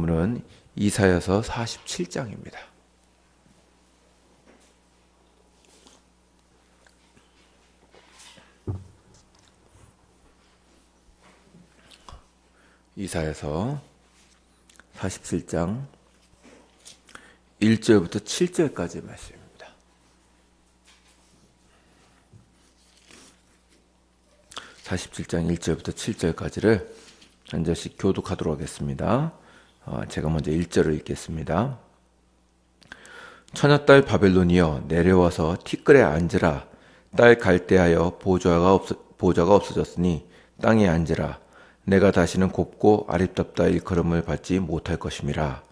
본문은 이사야서 47장입니다. 이사야서 47장 1절부터 7절까지의 말씀입니다. 47장 1절부터 7절까지를 한 절씩 교독하도록 하겠습니다. 제가 먼저 1절을 읽겠습니다. 처녀딸 바벨론이여 내려와서 티끌에 앉으라. 딸 갈대하여 보좌가 없어졌으니 땅에 앉으라. 내가 다시는 곱고 아립답다 일컬음을 받지 못할 것임이라.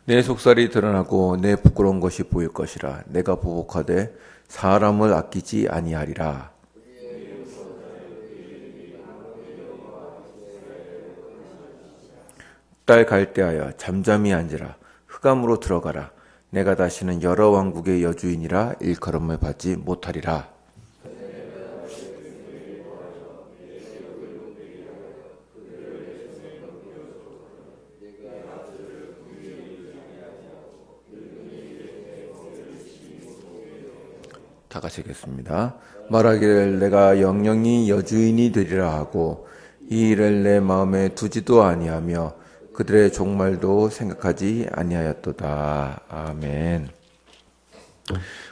내 속살이 드러나고 내 부끄러운 것이 보일 것이라. 내가 보복하되 사람을 아끼지 아니하리라. 딸 갈대하여 잠잠히 앉으라. 흑암으로 들어가라. 내가 다시는 여러 왕국의 여주인이라 일컬음을 받지 못하리라. 다 같이 읽겠습니다. 말하기를 내가 영영이 여주인이 되리라 하고 이 일을 내 마음에 두지도 아니하며 그들의 종말도 생각하지 아니하였도다. 아멘.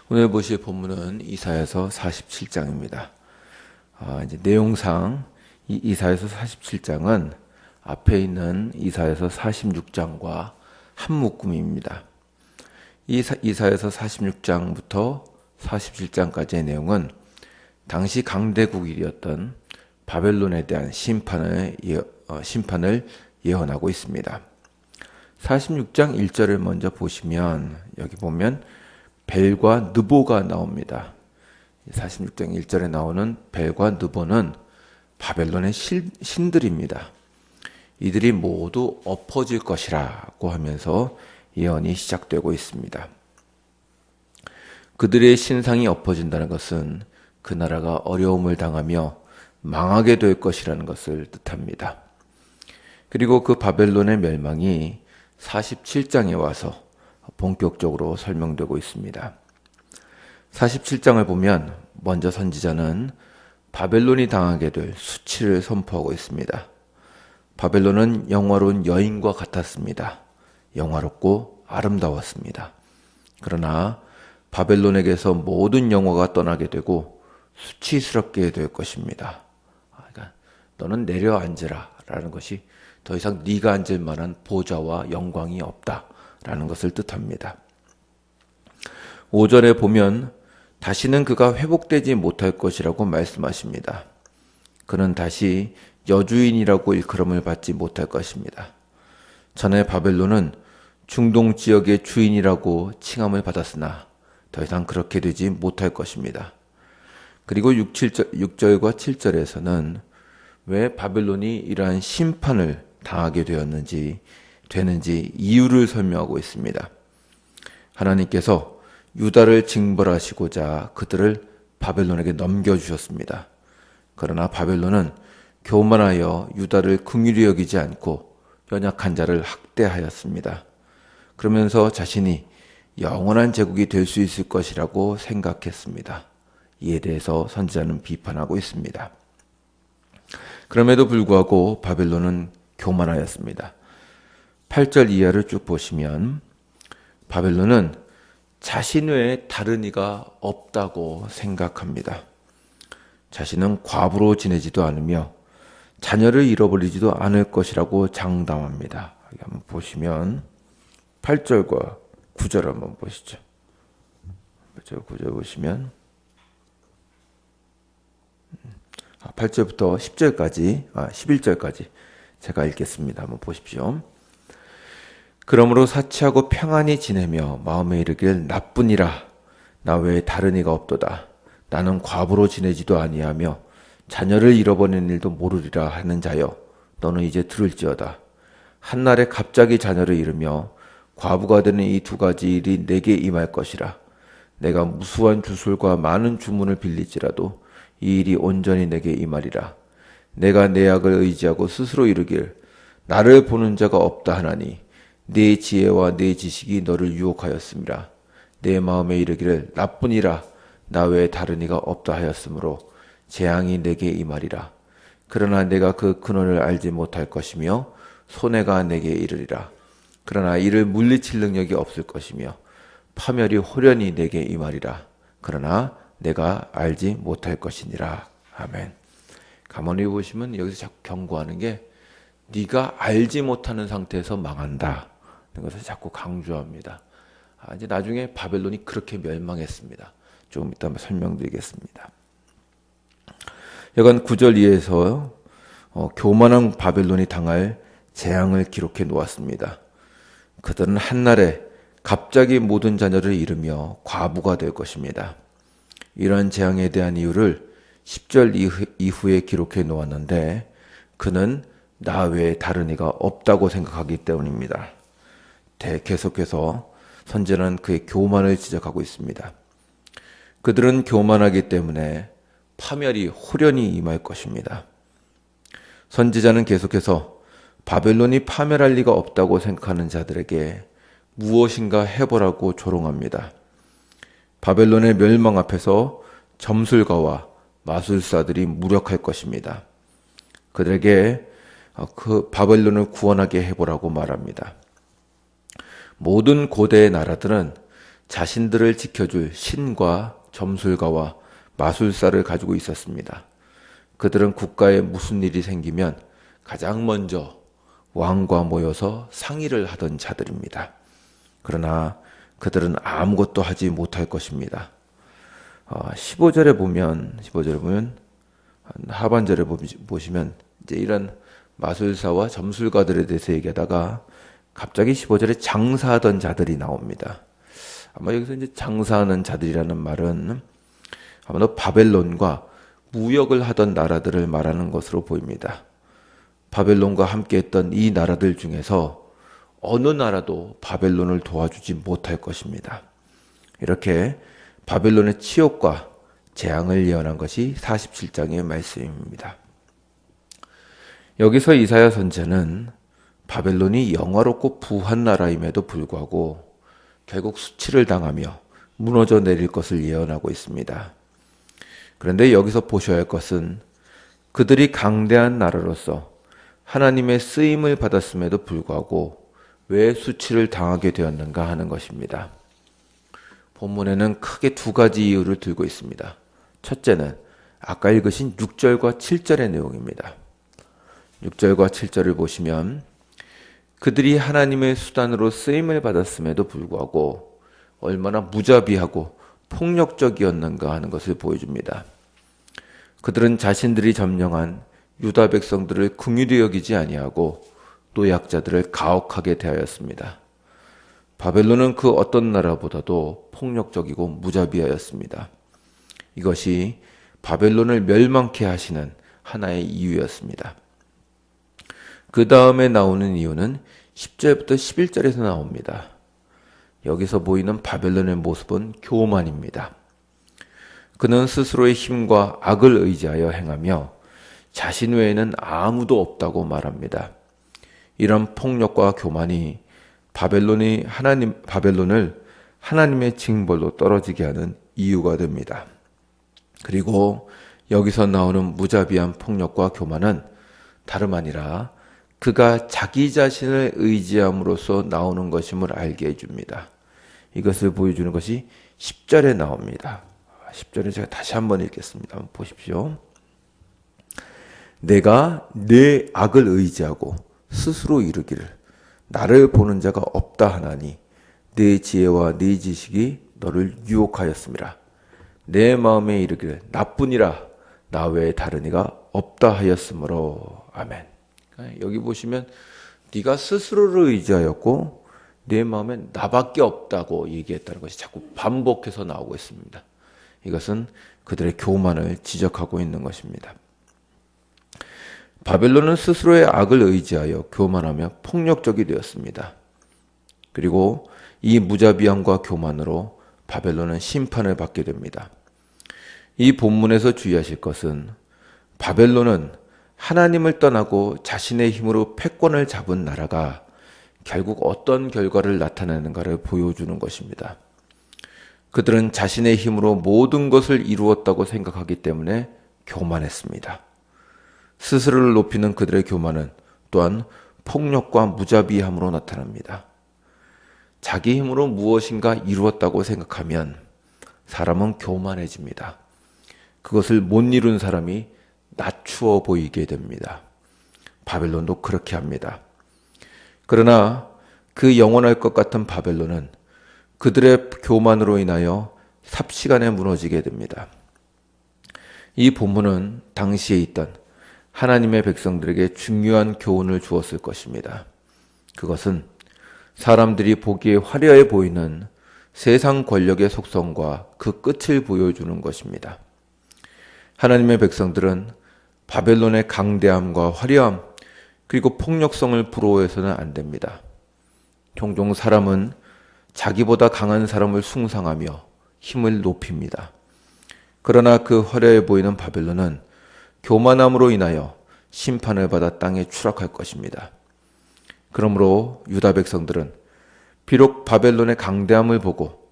오늘 보실 본문은 이사야서 47장입니다. 이제 내용상 이 이사야서 47장은 앞에 있는 이사야서 46장과 한 묶음입니다. 이사야서 46장부터 47장까지의 내용은 당시 강대국이었던 바벨론에 대한 심판을 예언하고 있습니다. 46장 1절을 먼저 보시면 여기 보면 벨과 느보가 나옵니다. 46장 1절에 나오는 벨과 느보는 바벨론의 신들입니다. 이들이 모두 엎어질 것이라고 하면서 예언이 시작되고 있습니다. 그들의 신상이 엎어진다는 것은 그 나라가 어려움을 당하며 망하게 될 것이라는 것을 뜻합니다. 그리고 그 바벨론의 멸망이 47장에 와서 본격적으로 설명되고 있습니다. 47장을 보면 먼저 선지자는 바벨론이 당하게 될 수치를 선포하고 있습니다. 바벨론은 영화로운 여인과 같았습니다. 영화롭고 아름다웠습니다. 그러나 바벨론에게서 모든 영화가 떠나게 되고 수치스럽게 될 것입니다. 그러니까 너는 내려앉으라 라는 것이 더 이상 네가 앉을 만한 보좌와 영광이 없다라는 것을 뜻합니다. 5절에 보면 다시는 그가 회복되지 못할 것이라고 말씀하십니다. 그는 다시 여주인이라고 일컬음을 받지 못할 것입니다. 전에 바벨론은 중동 지역의 주인이라고 칭함을 받았으나 더 이상 그렇게 되지 못할 것입니다. 그리고 6절과 7절에서는 왜 바벨론이 이러한 심판을 당하게 되는지 이유를 설명하고 있습니다. 하나님께서 유다를 징벌하시고자 그들을 바벨론에게 넘겨주셨습니다. 그러나 바벨론은 교만하여 유다를 긍휼히 여기지 않고 연약한 자를 학대하였습니다. 그러면서 자신이 영원한 제국이 될 수 있을 것이라고 생각했습니다. 이에 대해서 선지자는 비판하고 있습니다. 그럼에도 불구하고 바벨론은 교만하였습니다. 8절 이하를 쭉 보시면 바벨론은 자신 외에 다른 이가 없다고 생각합니다. 자신은 과부로 지내지도 않으며 자녀를 잃어버리지도 않을 것이라고 장담합니다. 여기 한번 보시면 8절과 9절 한번 보시죠. 8절 9절 보시면 8절부터 10절까지 11절까지 제가 읽겠습니다. 한번 보십시오. 그러므로 사치하고 평안히 지내며 마음에 이르기를 나뿐이라 나 외에 다른 이가 없도다. 나는 과부로 지내지도 아니하며 자녀를 잃어버리는 일도 모르리라 하는 자여 너는 이제 들을지어다. 한날에 갑자기 자녀를 잃으며 과부가 되는 이 두 가지 일이 내게 임할 것이라. 내가 무수한 주술과 많은 주문을 빌릴지라도 이 일이 온전히 내게 임하리라. 내가 내 악을 의지하고 스스로 이르길 나를 보는 자가 없다 하나니 네 지혜와 네 지식이 너를 유혹하였음이라. 내 마음에 이르기를 나뿐이라 나 외에 다른 이가 없다 하였으므로 재앙이 내게 임하리라. 그러나 내가 그 근원을 알지 못할 것이며 손해가 내게 이르리라. 그러나 이를 물리칠 능력이 없을 것이며 파멸이 호련히 내게 임하리라. 그러나 내가 알지 못할 것이니라. 아멘. 가만히 보시면 여기서 자꾸 경고하는 게 네가 알지 못하는 상태에서 망한다. 이것을 자꾸 강조합니다. 이제 나중에 바벨론이 그렇게 멸망했습니다. 조금 이따 설명드리겠습니다. 여간 9절 이하에서 교만한 바벨론이 당할 재앙을 기록해 놓았습니다. 그들은 한날에 갑자기 모든 자녀를 잃으며 과부가 될 것입니다. 이러한 재앙에 대한 이유를 10절 이후에 기록해 놓았는데 그는 나 외에 다른 이가 없다고 생각하기 때문입니다. 계속해서 선지자는 그의 교만을 지적하고 있습니다. 그들은 교만하기 때문에 파멸이 호련히 임할 것입니다. 선지자는 계속해서 바벨론이 파멸할 리가 없다고 생각하는 자들에게 무엇인가 해보라고 조롱합니다. 바벨론의 멸망 앞에서 점술가와 마술사들이 무력할 것입니다. 그들에게 그 바벨론을 구원하게 해보라고 말합니다. 모든 고대의 나라들은 자신들을 지켜줄 신과 점술가와 마술사를 가지고 있었습니다. 그들은 국가에 무슨 일이 생기면 가장 먼저 왕과 모여서 상의를 하던 자들입니다. 그러나 그들은 아무것도 하지 못할 것입니다. 15절에 보면 하반절에 보시면 이제 이런 마술사와 점술가들에 대해서 얘기하다가 갑자기 15절에 장사하던 자들이 나옵니다. 아마 여기서 이제 장사하는 자들이라는 말은 아마도 바벨론과 무역을 하던 나라들을 말하는 것으로 보입니다. 바벨론과 함께했던 이 나라들 중에서 어느 나라도 바벨론을 도와주지 못할 것입니다. 이렇게 바벨론의 치욕과 재앙을 예언한 것이 47장의 말씀입니다. 여기서 이사야 선지자는 바벨론이 영화롭고 부한 나라임에도 불구하고 결국 수치를 당하며 무너져 내릴 것을 예언하고 있습니다. 그런데 여기서 보셔야 할 것은 그들이 강대한 나라로서 하나님의 쓰임을 받았음에도 불구하고 왜 수치를 당하게 되었는가 하는 것입니다. 본문에는 크게 두 가지 이유를 들고 있습니다. 첫째는 아까 읽으신 6절과 7절의 내용입니다. 6절과 7절을 보시면 그들이 하나님의 수단으로 쓰임을 받았음에도 불구하고 얼마나 무자비하고 폭력적이었는가 하는 것을 보여줍니다. 그들은 자신들이 점령한 유다 백성들을 긍휼히 여기지 아니하고 또 약자들을 가혹하게 대하였습니다. 바벨론은 그 어떤 나라보다도 폭력적이고 무자비하였습니다. 이것이 바벨론을 멸망케 하시는 하나의 이유였습니다. 그 다음에 나오는 이유는 10절부터 11절에서 나옵니다. 여기서 보이는 바벨론의 모습은 교만입니다. 그는 스스로의 힘과 악을 의지하여 행하며 자신 외에는 아무도 없다고 말합니다. 이런 폭력과 교만이 바벨론을 하나님의 징벌로 떨어지게 하는 이유가 됩니다. 그리고 여기서 나오는 무자비한 폭력과 교만은 다름 아니라 그가 자기 자신을 의지함으로써 나오는 것임을 알게 해줍니다. 이것을 보여주는 것이 10절에 나옵니다. 10절에 제가 다시 한번 읽겠습니다. 한번 보십시오. 내가 내 악을 의지하고 스스로 이르기를 나를 보는 자가 없다 하나니 내 지혜와 네 지식이 너를 유혹하였음이라. 내 마음에 이르기를 나뿐이라 나 외에 다른 이가 없다 하였으므로. 아멘. 여기 보시면 네가 스스로를 의지하였고 내 마음에 나밖에 없다고 얘기했다는 것이 자꾸 반복해서 나오고 있습니다. 이것은 그들의 교만을 지적하고 있는 것입니다. 바벨론은 스스로의 악을 의지하여 교만하며 폭력적이 되었습니다. 그리고 이 무자비함과 교만으로 바벨론은 심판을 받게 됩니다. 이 본문에서 주의하실 것은 바벨론은 하나님을 떠나고 자신의 힘으로 패권을 잡은 나라가 결국 어떤 결과를 나타내는가를 보여주는 것입니다. 그들은 자신의 힘으로 모든 것을 이루었다고 생각하기 때문에 교만했습니다. 스스로를 높이는 그들의 교만은 또한 폭력과 무자비함으로 나타납니다. 자기 힘으로 무엇인가 이루었다고 생각하면 사람은 교만해집니다. 그것을 못 이룬 사람이 낮추어 보이게 됩니다. 바벨론도 그렇게 합니다. 그러나 그 영원할 것 같은 바벨론은 그들의 교만으로 인하여 삽시간에 무너지게 됩니다. 이 본문은 당시에 있던 하나님의 백성들에게 중요한 교훈을 주었을 것입니다. 그것은 사람들이 보기에 화려해 보이는 세상 권력의 속성과 그 끝을 보여주는 것입니다. 하나님의 백성들은 바벨론의 강대함과 화려함 그리고 폭력성을 부러워해서는 안 됩니다. 종종 사람은 자기보다 강한 사람을 숭상하며 힘을 높입니다. 그러나 그 화려해 보이는 바벨론은 교만함으로 인하여 심판을 받아 땅에 추락할 것입니다. 그러므로 유다 백성들은 비록 바벨론의 강대함을 보고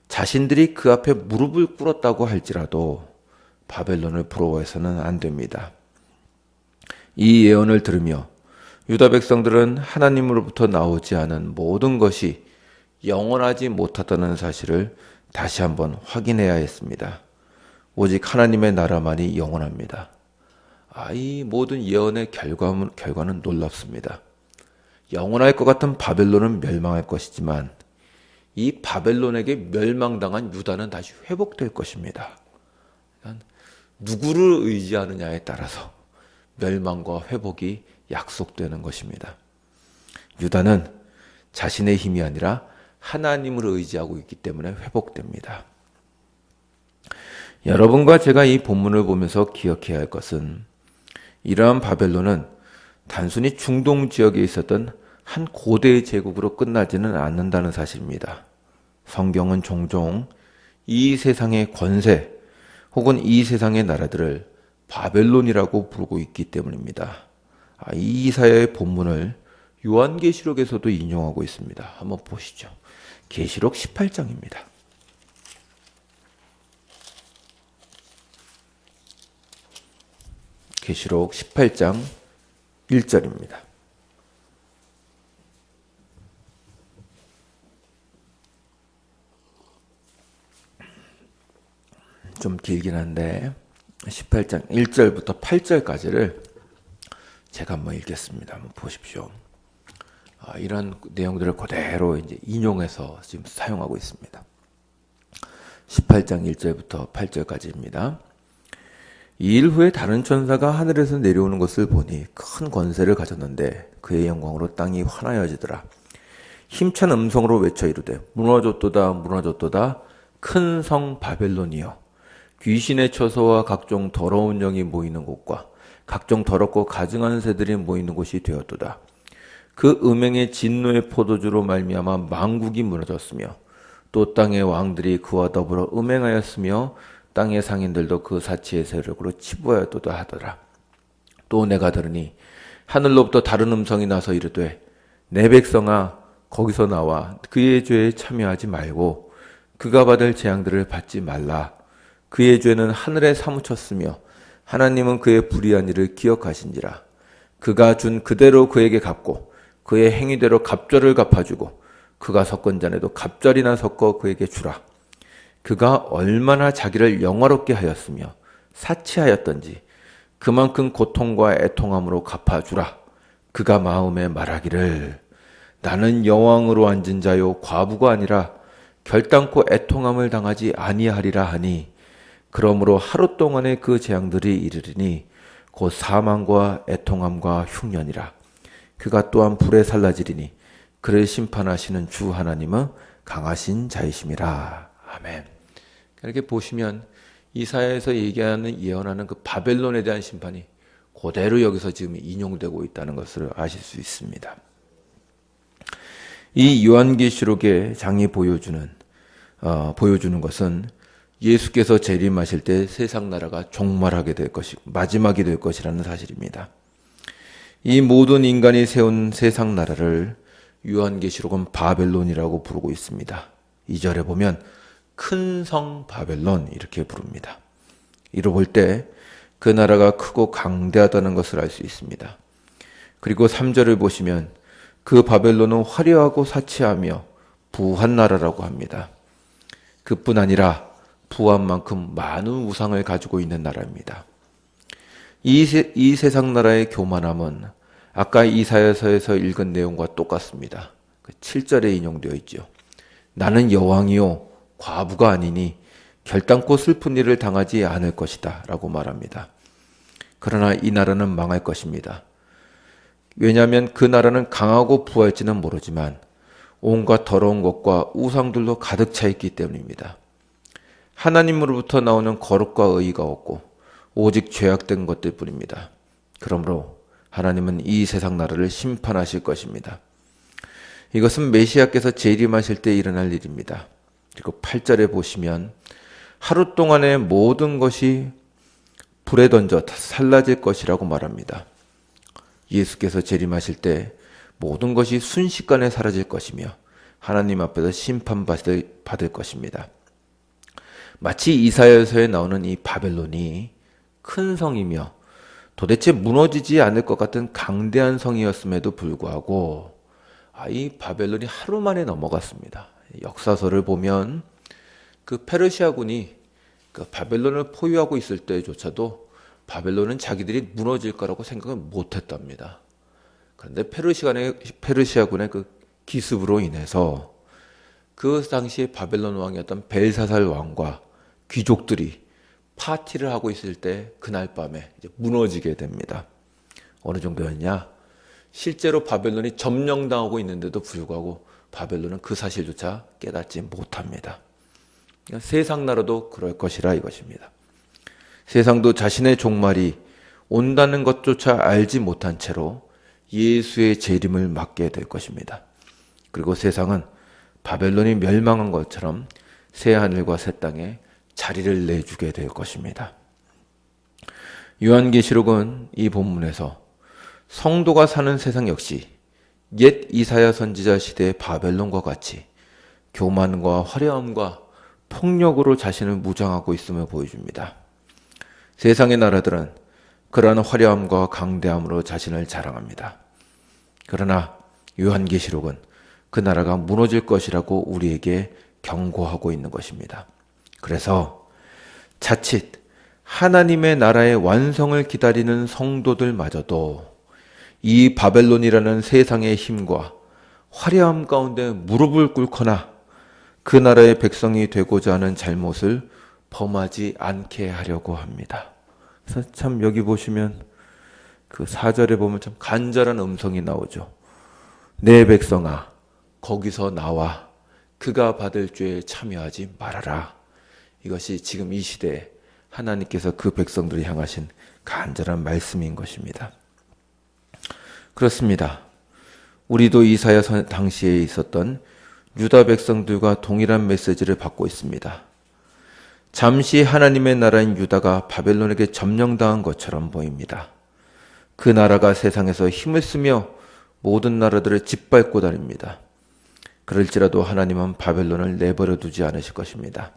자신들이 그 앞에 무릎을 꿇었다고 할지라도 바벨론을 부러워해서는 안 됩니다. 이 예언을 들으며 유다 백성들은 하나님으로부터 나오지 않은 모든 것이 영원하지 못하다는 사실을 다시 한번 확인해야 했습니다. 오직 하나님의 나라만이 영원합니다. 이 모든 예언의 결과는 놀랍습니다. 영원할 것 같은 바벨론은 멸망할 것이지만 이 바벨론에게 멸망당한 유다는 다시 회복될 것입니다. 누구를 의지하느냐에 따라서 멸망과 회복이 약속되는 것입니다. 유다는 자신의 힘이 아니라 하나님을 의지하고 있기 때문에 회복됩니다. 여러분과 제가 이 본문을 보면서 기억해야 할 것은 이러한 바벨론은 단순히 중동 지역에 있었던 한 고대의 제국으로 끝나지는 않는다는 사실입니다. 성경은 종종 이 세상의 권세 혹은 이 세상의 나라들을 바벨론이라고 부르고 있기 때문입니다. 이 이사야의 본문을 요한계시록에서도 인용하고 있습니다. 한번 보시죠. 계시록 18장입니다. 계시록 18장 1절입니다. 좀 길긴 한데 18장 1절부터 8절까지를 제가 한번 읽겠습니다. 한번 보십시오. 이런 내용들을 그대로 이제 인용해서 지금 사용하고 있습니다. 18장 1절부터 8절까지입니다. 이 일 후에 다른 천사가 하늘에서 내려오는 것을 보니 큰 권세를 가졌는데 그의 영광으로 땅이 환하여지더라. 힘찬 음성으로 외쳐 이르되 무너졌도다 무너졌도다 큰 성 바벨론이여 귀신의 처소와 각종 더러운 영이 모이는 곳과 각종 더럽고 가증한 새들이 모이는 곳이 되었도다. 그 음행의 진노의 포도주로 말미암아 만국이 무너졌으며 또 땅의 왕들이 그와 더불어 음행하였으며 땅의 상인들도 그 사치의 세력으로 치부하였도다 하더라. 또 내가 들으니 하늘로부터 다른 음성이 나서 이르되 내 백성아 거기서 나와 그의 죄에 참여하지 말고 그가 받을 재앙들을 받지 말라. 그의 죄는 하늘에 사무쳤으며 하나님은 그의 불의한 일을 기억하신지라. 그가 준 그대로 그에게 갚고 그의 행위대로 갑절을 갚아주고 그가 섞은 잔에도 갑절이나 섞어 그에게 주라. 그가 얼마나 자기를 영화롭게 하였으며 사치하였던지 그만큼 고통과 애통함으로 갚아주라. 그가 마음에 말하기를 나는 여왕으로 앉은 자요 과부가 아니라 결단코 애통함을 당하지 아니하리라 하니 그러므로 하루 동안에 그 재앙들이 이르리니 곧 사망과 애통함과 흉년이라. 그가 또한 불에 살라지리니 그를 심판하시는 주 하나님은 강하신 자이심이라. 아멘. 이렇게 보시면 이사야에서 얘기하는 예언하는 그 바벨론에 대한 심판이 그대로 여기서 지금 인용되고 있다는 것을 아실 수 있습니다. 이 요한계시록의 장이 보여주는 것은 예수께서 재림하실 때 세상 나라가 종말하게 될 것이고 마지막이 될 것이라는 사실입니다. 이 모든 인간이 세운 세상 나라를 요한계시록은 바벨론이라고 부르고 있습니다. 2절에 보면 큰 성 바벨론 이렇게 부릅니다. 이로 볼 때 그 나라가 크고 강대하다는 것을 알 수 있습니다. 그리고 3절을 보시면 그 바벨론은 화려하고 사치하며 부한 나라라고 합니다. 그뿐 아니라 부한 만큼 많은 우상을 가지고 있는 나라입니다. 이 세상 나라의 교만함은 아까 이사야서에서 읽은 내용과 똑같습니다. 7절에 인용되어 있죠. 나는 여왕이요 과부가 아니니 결단코 슬픈 일을 당하지 않을 것이다 라고 말합니다. 그러나 이 나라는 망할 것입니다. 왜냐하면 그 나라는 강하고 부할지는 모르지만 온갖 더러운 것과 우상들로 가득 차 있기 때문입니다. 하나님으로부터 나오는 거룩과 의의가 없고 오직 죄악된 것들 뿐입니다. 그러므로 하나님은 이 세상 나라를 심판하실 것입니다. 이것은 메시아께서 재림하실 때 일어날 일입니다. 그리고 8절에 보시면 하루 동안의 모든 것이 불에 던져 살라질 것이라고 말합니다. 예수께서 재림하실 때 모든 것이 순식간에 사라질 것이며 하나님 앞에서 심판받을 것입니다. 마치 이사야서에 나오는 이 바벨론이 큰 성이며 도대체 무너지지 않을 것 같은 강대한 성이었음에도 불구하고 이 바벨론이 하루 만에 넘어갔습니다. 역사서를 보면 그 페르시아군이 그 바벨론을 포위하고 있을 때조차도 바벨론은 자기들이 무너질 거라고 생각을 못했답니다. 그런데 페르시아군의 그 기습으로 인해서 그 당시에 바벨론 왕이었던 벨사살 왕과 귀족들이 파티를 하고 있을 때 그날 밤에 이제 무너지게 됩니다. 어느 정도였냐? 실제로 바벨론이 점령당하고 있는데도 불구하고 바벨론은 그 사실조차 깨닫지 못합니다. 그러니까 세상 나라도 그럴 것이라 이것입니다. 세상도 자신의 종말이 온다는 것조차 알지 못한 채로 예수의 재림을 맞게 될 것입니다. 그리고 세상은 바벨론이 멸망한 것처럼 새 하늘과 새 땅에 자리를 내주게 될 것입니다. 요한계시록은 이 본문에서 성도가 사는 세상 역시 옛 이사야 선지자 시대의 바벨론과 같이 교만과 화려함과 폭력으로 자신을 무장하고 있음을 보여줍니다. 세상의 나라들은 그러한 화려함과 강대함으로 자신을 자랑합니다. 그러나 요한계시록은 그 나라가 무너질 것이라고 우리에게 경고하고 있는 것입니다. 그래서 자칫 하나님의 나라의 완성을 기다리는 성도들마저도 이 바벨론이라는 세상의 힘과 화려함 가운데 무릎을 꿇거나 그 나라의 백성이 되고자 하는 잘못을 범하지 않게 하려고 합니다. 그래서 참 여기 보시면 그 4절에 보면 참 간절한 음성이 나오죠. 내 백성아 거기서 나와 그가 받을 죄에 참여하지 말아라. 이것이 지금 이 시대에 하나님께서 그 백성들을 향하신 간절한 말씀인 것입니다. 그렇습니다. 우리도 이사야 당시에 있었던 유다 백성들과 동일한 메시지를 받고 있습니다. 잠시 하나님의 나라인 유다가 바벨론에게 점령당한 것처럼 보입니다. 그 나라가 세상에서 힘을 쓰며 모든 나라들을 짓밟고 다닙니다. 그럴지라도 하나님은 바벨론을 내버려 두지 않으실 것입니다.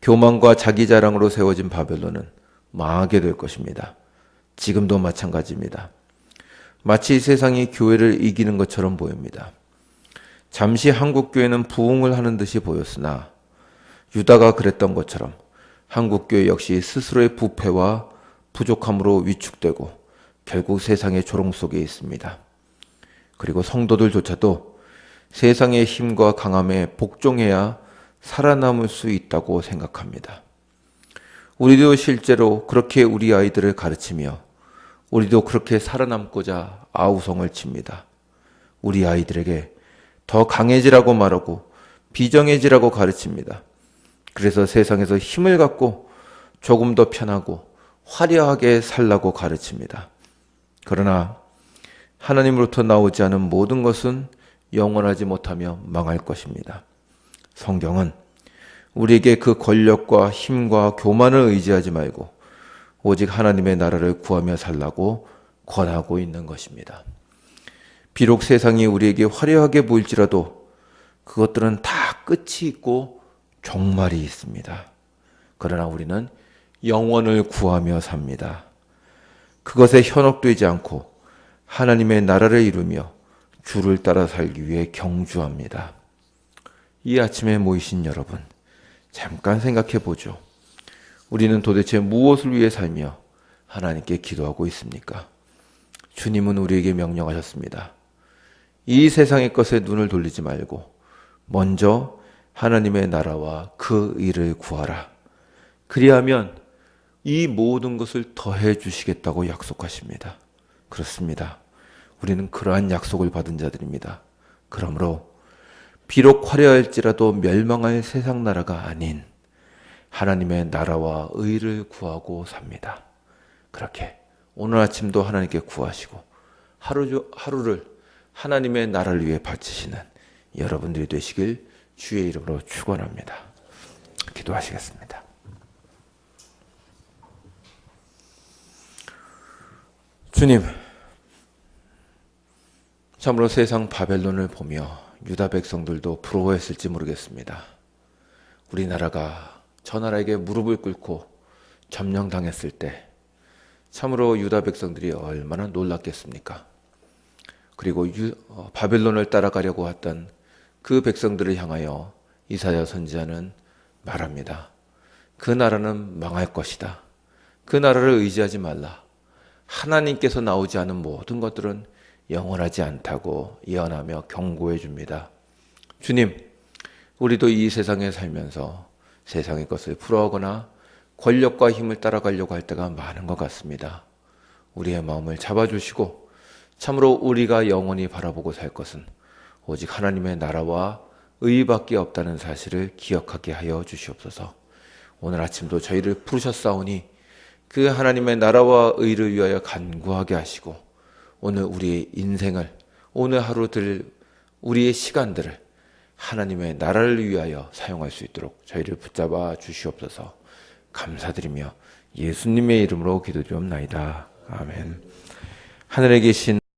교만과 자기 자랑으로 세워진 바벨론은 망하게 될 것입니다. 지금도 마찬가지입니다. 마치 세상이 교회를 이기는 것처럼 보입니다. 잠시 한국교회는 부흥을 하는 듯이 보였으나 유다가 그랬던 것처럼 한국교회 역시 스스로의 부패와 부족함으로 위축되고 결국 세상의 조롱 속에 있습니다. 그리고 성도들조차도 세상의 힘과 강함에 복종해야 살아남을 수 있다고 생각합니다. 우리도 실제로 그렇게 우리 아이들을 가르치며 우리도 그렇게 살아남고자 아우성을 칩니다. 우리 아이들에게 더 강해지라고 말하고 비정해지라고 가르칩니다. 그래서 세상에서 힘을 갖고 조금 더 편하고 화려하게 살라고 가르칩니다. 그러나 하나님으로부터 나오지 않은 모든 것은 영원하지 못하며 망할 것입니다. 성경은 우리에게 그 권력과 힘과 교만을 의지하지 말고 오직 하나님의 나라를 구하며 살라고 권하고 있는 것입니다. 비록 세상이 우리에게 화려하게 보일지라도 그것들은 다 끝이 있고 종말이 있습니다. 그러나 우리는 영원을 구하며 삽니다. 그것에 현혹되지 않고 하나님의 나라를 이루며 주를 따라 살기 위해 경주합니다. 이 아침에 모이신 여러분, 잠깐 생각해 보죠. 우리는 도대체 무엇을 위해 살며 하나님께 기도하고 있습니까? 주님은 우리에게 명령하셨습니다. 이 세상의 것에 눈을 돌리지 말고 먼저 하나님의 나라와 그 일을 구하라. 그리하면 이 모든 것을 더해 주시겠다고 약속하십니다. 그렇습니다. 우리는 그러한 약속을 받은 자들입니다. 그러므로 비록 화려할지라도 멸망할 세상 나라가 아닌 하나님의 나라와 의를 구하고 삽니다. 그렇게 오늘 아침도 하나님께 구하시고 하루를 하나님의 나라를 위해 바치시는 여러분들이 되시길 주의 이름으로 축원합니다. 기도하시겠습니다. 주님, 참으로 세상 바벨론을 보며 유다 백성들도 부러워했을지 모르겠습니다. 우리나라가 저 나라에게 무릎을 꿇고 점령당했을 때 참으로 유다 백성들이 얼마나 놀랐겠습니까? 그리고 바벨론을 따라가려고 했던 그 백성들을 향하여 이사야 선지자는 말합니다. 그 나라는 망할 것이다. 그 나라를 의지하지 말라. 하나님께서 나오지 않은 모든 것들은 영원하지 않다고 예언하며 경고해 줍니다. 주님, 우리도 이 세상에 살면서 세상의 것을 부러워하거나 권력과 힘을 따라가려고 할 때가 많은 것 같습니다. 우리의 마음을 잡아주시고 참으로 우리가 영원히 바라보고 살 것은 오직 하나님의 나라와 의밖에 없다는 사실을 기억하게 하여 주시옵소서. 오늘 아침도 저희를 부르셨사오니 그 하나님의 나라와 의를 위하여 간구하게 하시고 오늘 우리의 인생을, 오늘 하루들 우리의 시간들을 하나님의 나라를 위하여 사용할 수 있도록 저희를 붙잡아 주시옵소서. 감사드리며 예수님의 이름으로 기도드리옵나이다. 아멘. 하늘에 계신